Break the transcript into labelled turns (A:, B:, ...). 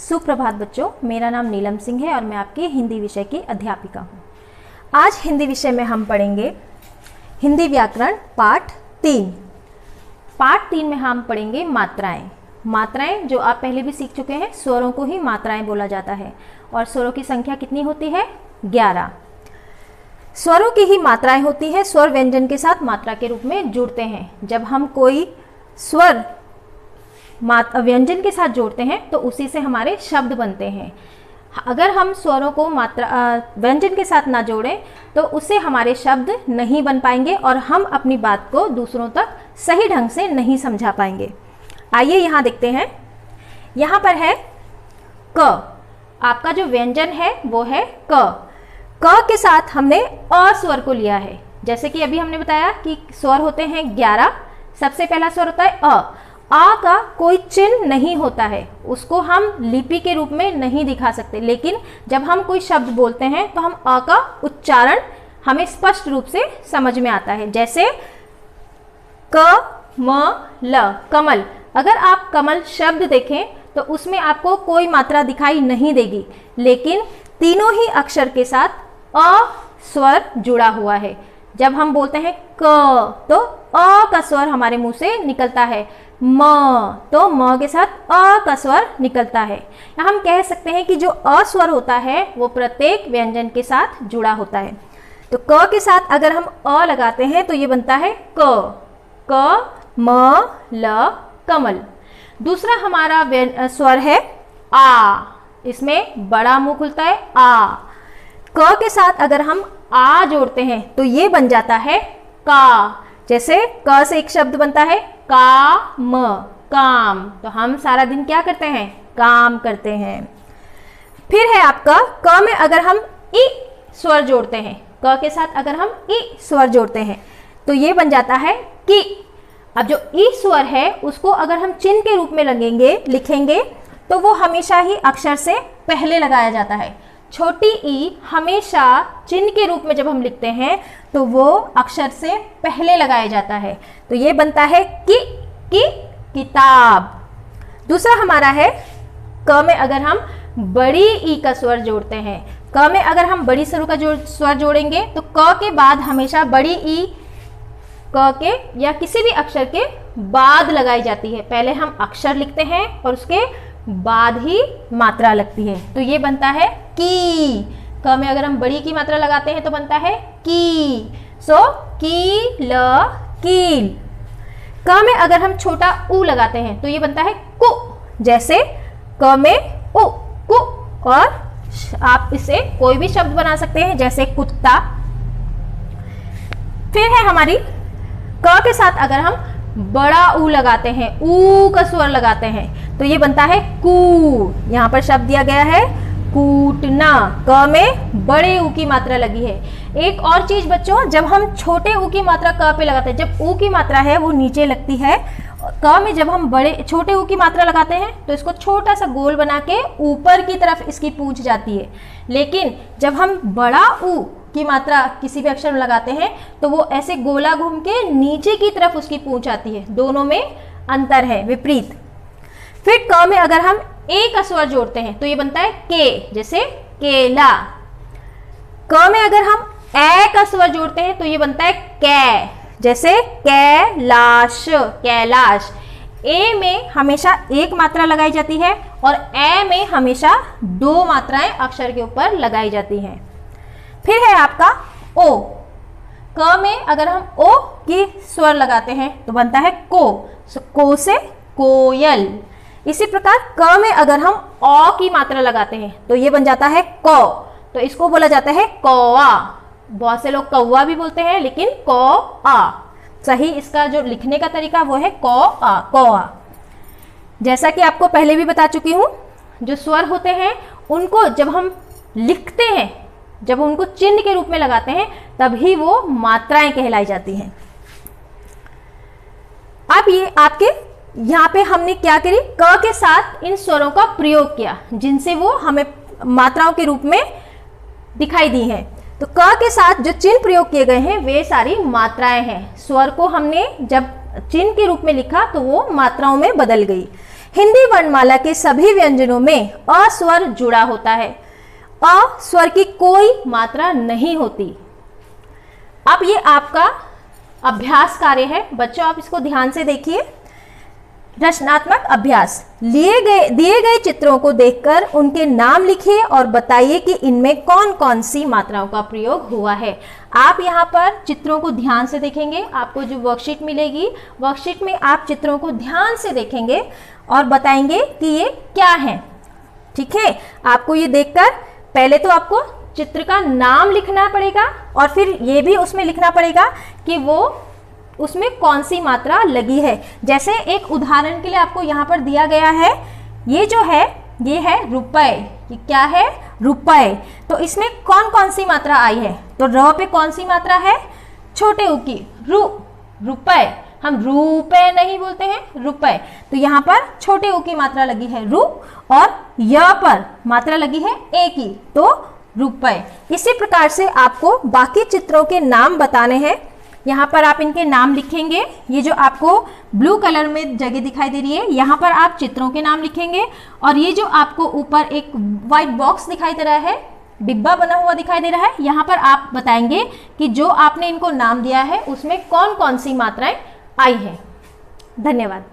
A: सुप्रभात बच्चों, मेरा नाम नीलम सिंह है और मैं आपकी हिंदी विषय की अध्यापिका हूँ। आज हिंदी विषय में हम पढ़ेंगे हिंदी व्याकरण पाठ 3। पाठ 3 में हम पढ़ेंगे मात्राएं। मात्राएं जो आप पहले भी सीख चुके हैं, स्वरों को ही मात्राएं बोला जाता है और स्वरों की संख्या कितनी होती है? 11। स्वरों की ही मात्राएं होती है। स्वर व्यंजन के साथ मात्रा के रूप में जुड़ते हैं। जब हम कोई स्वर व्यंजन के साथ जोड़ते हैं तो उसी से हमारे शब्द बनते हैं। अगर हम स्वरों को व्यंजन के साथ ना जोड़ें तो उससे हमारे शब्द नहीं बन पाएंगे और हम अपनी बात को दूसरों तक सही ढंग से नहीं समझा पाएंगे। आइए यहाँ देखते हैं। यहाँ पर है क। आपका जो व्यंजन है वो है क। क के साथ हमने अ स्वर को लिया है। जैसे कि अभी हमने बताया कि स्वर होते हैं 11। सबसे पहला स्वर होता है अ। आ का कोई चिन्ह नहीं होता है, उसको हम लिपि के रूप में नहीं दिखा सकते, लेकिन जब हम कोई शब्द बोलते हैं तो हम आ का उच्चारण हमें स्पष्ट रूप से समझ में आता है। जैसे क म ल, कमल। अगर आप कमल शब्द देखें तो उसमें आपको कोई मात्रा दिखाई नहीं देगी, लेकिन तीनों ही अक्षर के साथ अ स्वर जुड़ा हुआ है। जब हम बोलते हैं क तो अ का स्वर हमारे मुंह से निकलता है, म तो म के साथ अ का स्वर निकलता है। हम कह सकते हैं कि जो अ स्वर होता है वो प्रत्येक व्यंजन के साथ जुड़ा होता है। तो क के साथ अगर हम अ लगाते हैं तो ये बनता है क। क म ल, कमल। दूसरा हमारा स्वर है आ। इसमें बड़ा मुंह खुलता है आ। क के साथ अगर हम आ जोड़ते हैं तो ये बन जाता है का। जैसे क से एक शब्द बनता है काम, काम। तो हम सारा दिन क्या करते हैं? काम करते हैं। फिर है आपका क में अगर हम ई स्वर जोड़ते हैं, क के साथ अगर हम ई स्वर जोड़ते हैं तो ये बन जाता है कि। अब जो ई स्वर है उसको अगर हम चिन्ह के रूप में लिखेंगे तो वो हमेशा ही अक्षर से पहले लगाया जाता है। छोटी ई हमेशा चिन्ह के रूप में जब हम लिखते हैं तो वो अक्षर से पहले लगाया जाता है। तो ये बनता है कि किताब। दूसरा हमारा है क में अगर हम बड़ी ई का स्वर जोड़ते हैं। क में अगर हम बड़ी स्वरों का स्वर जोड़ेंगे तो क के बाद हमेशा बड़ी ई क के या किसी भी अक्षर के बाद लगाई जाती है। पहले हम अक्षर लिखते हैं और उसके बाद ही मात्रा लगती है। तो ये बनता है की। क में अगर हम बड़ी की मात्रा लगाते हैं तो बनता है की। सो की ल, कील। क में अगर हम छोटा ऊ लगाते हैं तो ये बनता है कु। जैसे क में उ, कु। और आप इससे कोई भी शब्द बना सकते हैं, जैसे कुत्ता। फिर है हमारी क के साथ अगर हम बड़ा ऊ लगाते हैं, ऊ का स्वर लगाते हैं तो ये बनता है कू। यहाँ पर शब्द दिया गया है कूटना। क में बड़े ऊ की मात्रा लगी है। एक और चीज बच्चों, जब हम छोटे ऊ की मात्रा क पे लगाते हैं, जब ऊ की मात्रा है वो नीचे लगती है, क में जब हम छोटे ऊ की मात्रा लगाते हैं तो इसको छोटा सा गोल बना के ऊपर की तरफ इसकी पूंछ जाती है। लेकिन जब हम बड़ा ऊ की मात्रा किसी भी अक्षर में लगाते हैं तो वो ऐसे गोला घूम के नीचे की तरफ उसकी पूंछ आती है। दोनों में अंतर है, विपरीत। फिर क में अगर हम ए का स्वर जोड़ते हैं तो ये बनता है के। जैसे केला। क में अगर हम ए का स्वर जोड़ते हैं तो ये बनता है कै। जैसे कैलाश, कैलाश। ए में हमेशा एक मात्रा लगाई जाती है और ए में हमेशा 2 मात्राएं अक्षर के ऊपर लगाई जाती हैं। फिर है आपका ओ। क में अगर हम ओ की स्वर लगाते हैं तो बनता है को। को से कोयल। इसी प्रकार क में अगर हम औ की मात्रा लगाते हैं तो ये बन जाता है कौ। तो इसको बोला जाता है कौआ। बहुत से लोग कौआ भी बोलते हैं, लेकिन कौ आ। सही इसका जो लिखने का तरीका वो है कौ आ, कौआ। जैसा कि आपको पहले भी बता चुकी हूँ, जो स्वर होते हैं उनको जब हम लिखते हैं, जब उनको चिन्ह के रूप में लगाते हैं तभी वो मात्राएं कहलाई जाती हैं। अब ये आपके यहाँ पे हमने क्या करी, क के साथ इन स्वरों का प्रयोग किया जिनसे वो हमें मात्राओं के रूप में दिखाई दी हैं। तो क के साथ जो चिन्ह प्रयोग किए गए हैं वे सारी मात्राएं हैं। स्वर को हमने जब चिन्ह के रूप में लिखा तो वो मात्राओं में बदल गई। हिंदी वर्णमाला के सभी व्यंजनों में अ स्वर जुड़ा होता है। अ स्वर की कोई मात्रा नहीं होती। अब ये आपका अभ्यास कार्य है बच्चों, आप इसको ध्यान से देखिए। रचनात्मक अभ्यास, दिए गए चित्रों को देखकर उनके नाम लिखिए और बताइए कि इनमें कौन कौन सी मात्राओं का प्रयोग हुआ है। आप यहाँ पर चित्रों को ध्यान से देखेंगे, आपको जो वर्कशीट मिलेगी, वर्कशीट में आप चित्रों को ध्यान से देखेंगे और बताएंगे कि ये क्या है। ठीक है, आपको ये देखकर पहले तो आपको चित्र का नाम लिखना पड़ेगा और फिर ये भी उसमें लिखना पड़ेगा कि वो उसमें कौन सी मात्रा लगी है। जैसे एक उदाहरण के लिए आपको यहाँ पर दिया गया है, ये जो है ये है रुपए। ये क्या है? रुपए। तो इसमें कौन कौन सी मात्रा आई है? तो र पे कौन सी मात्रा है? छोटे उ की, रुपए। हम रुपए नहीं बोलते हैं, रुपए। तो यहाँ पर छोटे उ की मात्रा लगी है रु और य पर मात्रा लगी है ए की, तो रुपए। इसी प्रकार से आपको बाकी चित्रों के नाम बताने हैं। यहाँ पर आप इनके नाम लिखेंगे। ये जो आपको ब्लू कलर में जगह दिखाई दे रही है, यहाँ पर आप चित्रों के नाम लिखेंगे और ये जो आपको ऊपर एक व्हाइट बॉक्स दिखाई दे रहा है, डिब्बा बना हुआ दिखाई दे रहा है, यहाँ पर आप बताएंगे कि जो आपने इनको नाम दिया है उसमें कौन कौन सी मात्राएं आई है। धन्यवाद।